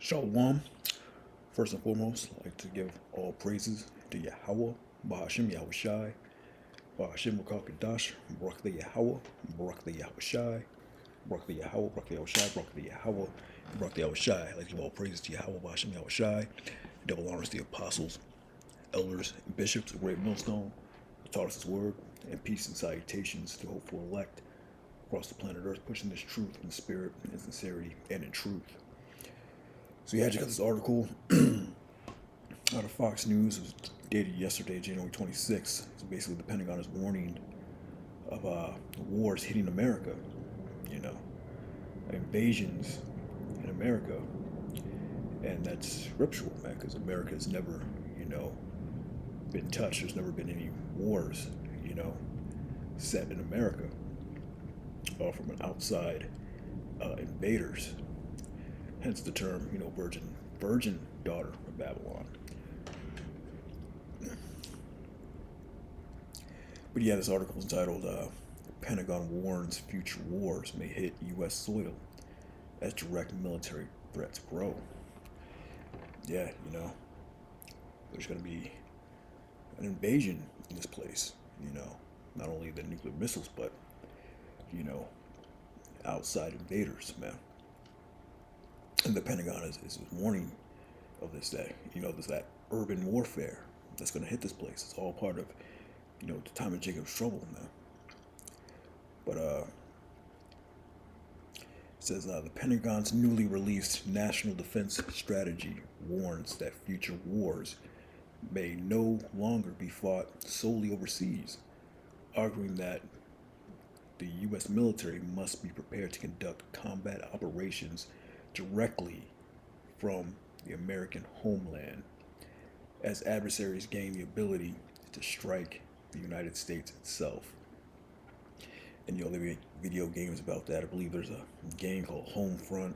Shalom. First and foremost, I'd like to give all praises to Yahweh, Bahashim Yahweh Shai, Bahashim Rakakadash, Barak the Yahweh, Barak the Yahweh Shai, Barak the Yahweh, Barak the Yahweh Shai, Barak the Yahweh, Barak the Yahweh Shai. I'd like to give all praises to Yahweh, Bahashim Yahweh Shai, double honors to the apostles, elders, and bishops of Great Millstone, who taught us his word, and peace and salutations to hopeful elect across the planet Earth, pushing this truth in spirit and sincerity and in truth. So yeah, I just got this article out of Fox News. It was dated yesterday, January 26th. So basically, the Pentagon is warning of wars hitting America. You know, invasions in America, and that's scriptural, man. Because America has never, been touched. There's never been any wars, set in America from an outside invaders. Hence the term, virgin daughter of Babylon. But yeah, this article is entitled Pentagon Warns Future Wars May Hit U.S. Soil as Direct Military Threats Grow. Yeah, there's going to be an invasion in this place, not only the nuclear missiles, but, outside invaders, man. And the Pentagon is warning of this day. There's that urban warfare that's going to hit this place. It's all part of, the time of Jacob's trouble, man. But it says the Pentagon's newly released National Defense Strategy warns that future wars may no longer be fought solely overseas, arguing that the U.S. military must be prepared to conduct combat operations directly from the American homeland as adversaries gain the ability to strike the United States itself. And they make video games about that. I believe there's a game called Homefront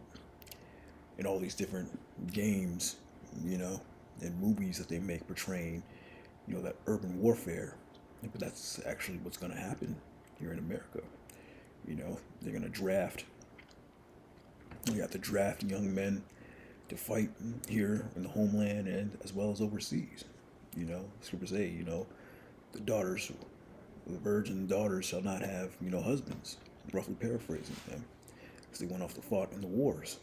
and all these different games, and movies that they make portraying, that urban warfare. But that's actually what's going to happen here in America. They're going to draft. You have to draft young men to fight here in the homeland and as well as overseas. Scriptures say, the virgin daughters shall not have, husbands. Roughly paraphrasing them, because they went off to fight in the wars.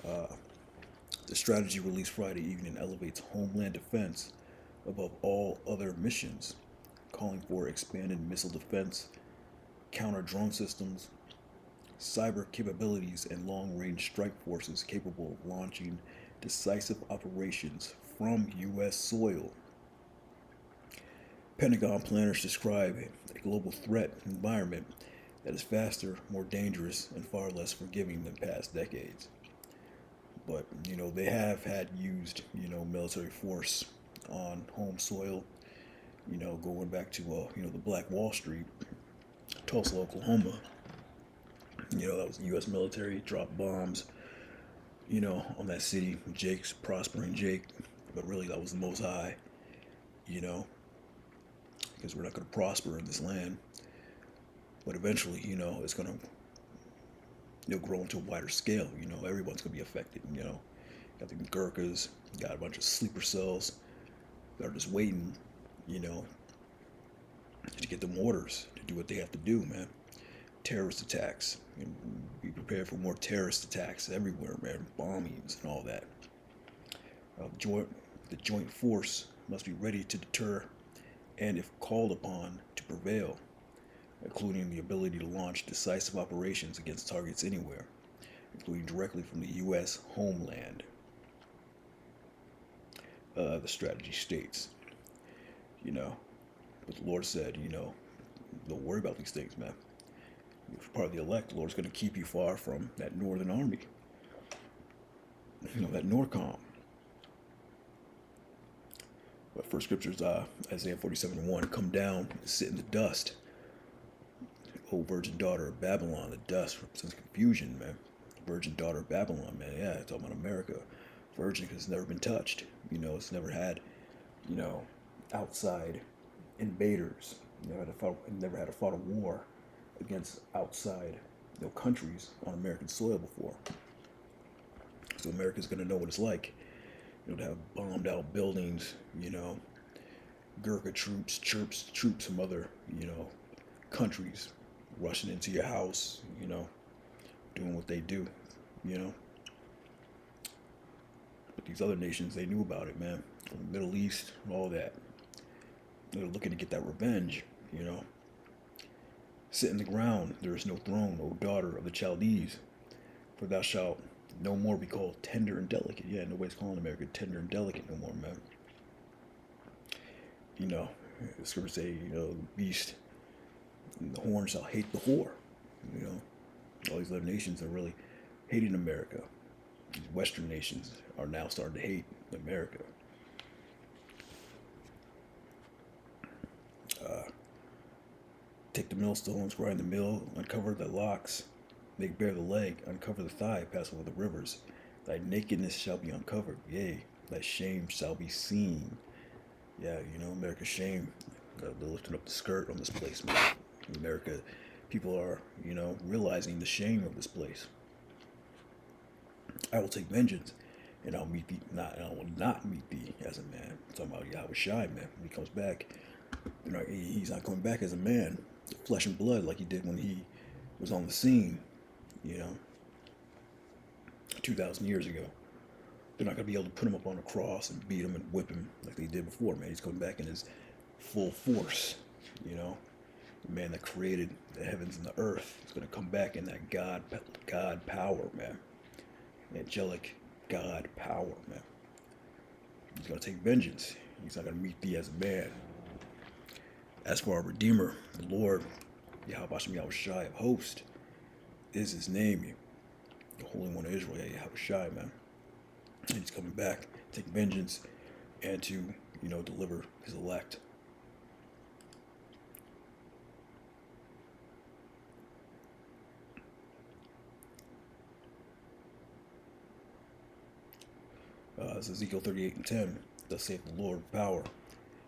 The strategy released Friday evening elevates homeland defense above all other missions, calling for expanded missile defense, counter drone systems, cyber capabilities, and long-range strike forces capable of launching decisive operations from U.S. soil. Pentagon planners describe a global threat environment that is faster, more dangerous, and far less forgiving than past decades. But, they have had used, military force on home soil, going back to, the Black Wall Street, Tulsa, Oklahoma. That was the U.S. military, dropped bombs, on that city. Jake's prospering Jake, but really that was the Most High, because we're not going to prosper in this land. But eventually, it's going to, grow into a wider scale. Everyone's going to be affected. Got the Gurkhas, got a bunch of sleeper cells that are just waiting, to get them orders to do what they have to do, man. Terrorist attacks. Be prepared for more terrorist attacks everywhere, man. Bombings and all that. The joint force must be ready to deter and, if called upon, to prevail, including the ability to launch decisive operations against targets anywhere, including directly from the U.S. homeland. The strategy states, but the Lord said, don't worry about these things, man. If you're part of the elect, the Lord's going to keep you far from that northern army, that NORCOM. But first scriptures, Isaiah 47:1, come down and sit in the dust, O virgin daughter of Babylon. The dust represents confusion, man. Virgin daughter of Babylon, man. Yeah, it's talking about America. Virgin because it's never been touched. It's never had, outside invaders. Never had to fight a war against outside, countries on American soil before. So America's gonna know what it's like, to have bombed out buildings, Gurkha troops from other, countries rushing into your house, doing what they do, you know. But these other nations, they knew about it, man. From the Middle East, all that. They're looking to get that revenge, you know. Sit in the ground, there is no throne, O daughter of the Chaldees, for thou shalt no more be called tender and delicate. Yeah, nobody's calling America tender and delicate no more, man. You know, the scriptures say, the beast and the horn shall hate the whore. You know, all these other nations are really hating America. These Western nations are now starting to hate America. Take the millstones, grind the mill, uncover the locks, make bare the leg, uncover the thigh, pass over the rivers. Thy nakedness shall be uncovered, yea, thy shame shall be seen. Yeah, America's shame. They're lifting up the skirt on this place, man. In America, people are, realizing the shame of this place. I will take vengeance, and I'll meet thee not, and I will not meet thee as a man. I'm talking about Yahweh Shai, man. When he comes back, he's not coming back as a man, flesh and blood, like he did when he was on the scene, 2,000 years ago. They're not going to be able to put him up on a cross and beat him and whip him like they did before, man. He's coming back in his full force, The man that created the heavens and the earth is going to come back in that God power, man. Angelic God power, man. He's going to take vengeance. He's not going to meet thee as a man. As for our Redeemer, the Lord, Yahweh Yahweh Shai of hosts, is his name, the Holy One of Israel, Yahweh Shai, man. And he's coming back, take vengeance, and to, deliver his elect. This is Ezekiel 38:10. Thus saith the Lord of power,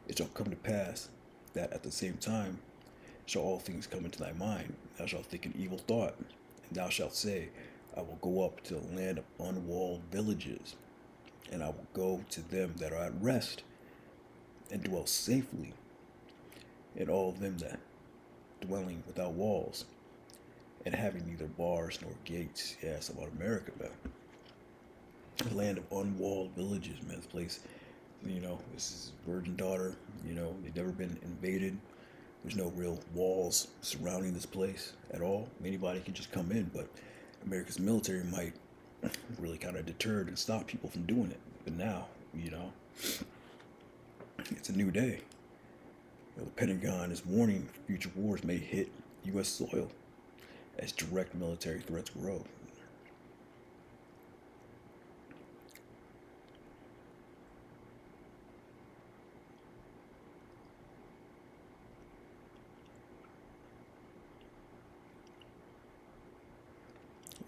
it shall come to pass that at the same time shall all things come into thy mind. Thou shalt think an evil thought, and thou shalt say, I will go up to the land of unwalled villages, and I will go to them that are at rest, and dwell safely, and all of them that dwelling without walls, and having neither bars nor gates. Yeah, it's about America, man. The land of unwalled villages, man. This place, this is virgin daughter. They've never been invaded. There's no real walls surrounding this place at all. Anybody can just come in, but America's military might really kind of deterred and stop people from doing it. But now, it's a new day. The Pentagon is warning future wars may hit U.S. soil as direct military threats grow.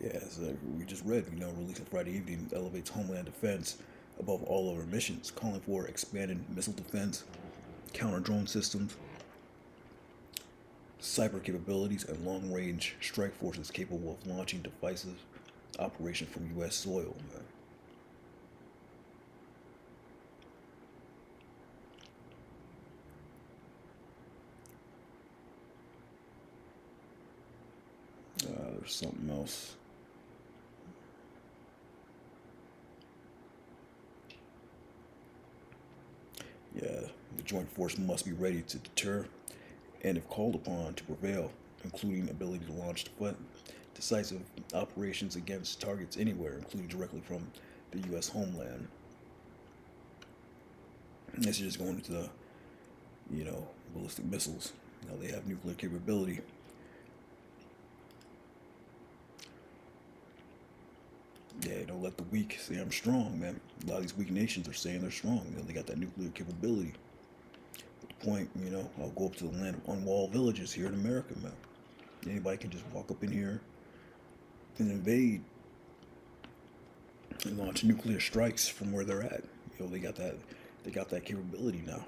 Yeah, as we just read, released on Friday evening, elevates Homeland Defense above all other missions, calling for expanded missile defense, counter-drone systems, cyber capabilities, and long-range strike forces capable of launching divisive operations from U.S. soil. There's something else. Yeah, the joint force must be ready to deter and, if called upon, to prevail, including ability to launch decisive operations against targets anywhere, including directly from the U.S. homeland. And this is just going into the, ballistic missiles. They have nuclear capability. Yeah, don't let the weak say I'm strong, man. A lot of these weak nations are saying they're strong. They got that nuclear capability. At the point, I'll go up to the land of unwalled villages here in America, man. Anybody can just walk up in here and invade and launch nuclear strikes from where they're at. They got that capability now.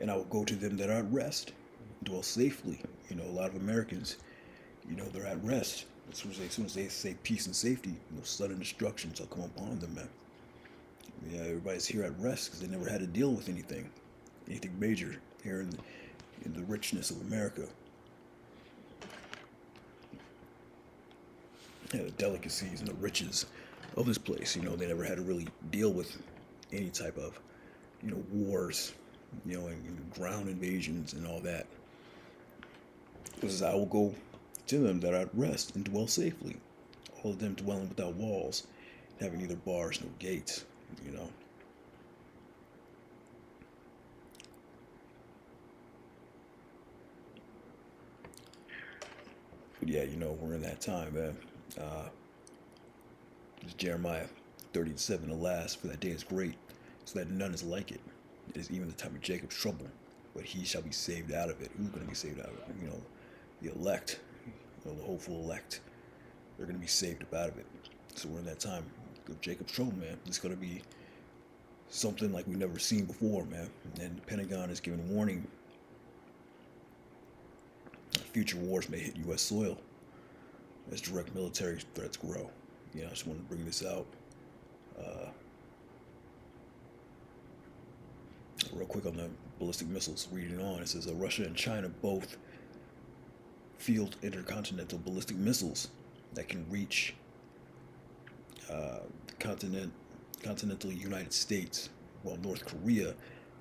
And I will go to them that are at rest, dwell safely. A lot of Americans, they're at rest. As soon as they say peace and safety, sudden destruction shall come upon them, man. Yeah, everybody's here at rest because they never had to deal with anything major here in the richness of America. Yeah, the delicacies and the riches of this place. They never had to really deal with any type of, wars, and ground invasions and all that. Because I will go to them that are at rest and dwell safely. All of them dwelling without walls, having neither bars nor gates. You know. But yeah, we're in that time, man. Uh, it's Jeremiah 37, alas, for that day is great, so that none is like it. It is even the time of Jacob's trouble, but he shall be saved out of it. Who's going to be saved out of it? The elect, the hopeful elect. They're going to be saved up out of it. So we're in that time of Jacob's trouble, man. It's going to be something like we've never seen before, man. And the Pentagon is giving warning future wars may hit U.S. soil as direct military threats grow. I just wanted to bring this out uh, real quick on the ballistic missiles. Reading on, it says Russia and China both field intercontinental ballistic missiles that can reach the continental United States, while North Korea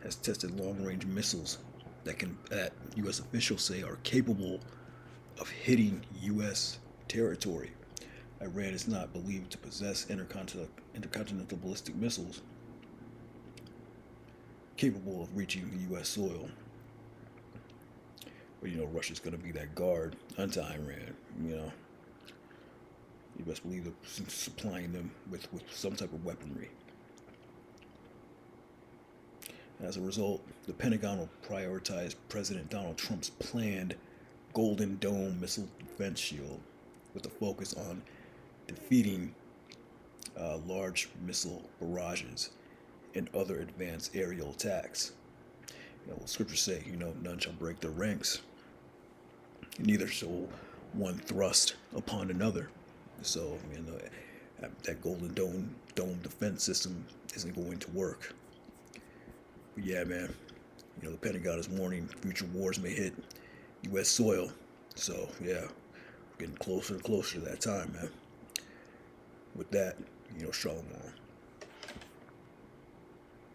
has tested long-range missiles that U.S. officials say are capable of hitting U.S. territory. Iran is not believed to possess intercontinental ballistic missiles capable of reaching the U.S. soil. But Russia's going to be that guard unto Iran. You best believe they're supplying them with some type of weaponry. As a result, the Pentagon will prioritize President Donald Trump's planned Golden Dome missile defense shield with a focus on defeating large missile barrages and other advanced aerial attacks. Scriptures say, none shall break their ranks, neither shall one thrust upon another. So, that Golden Dome defense system isn't going to work. But yeah, man, the Pentagon is warning future wars may hit U.S. soil. So, yeah, we're getting closer and closer to that time, man. With that, shalom.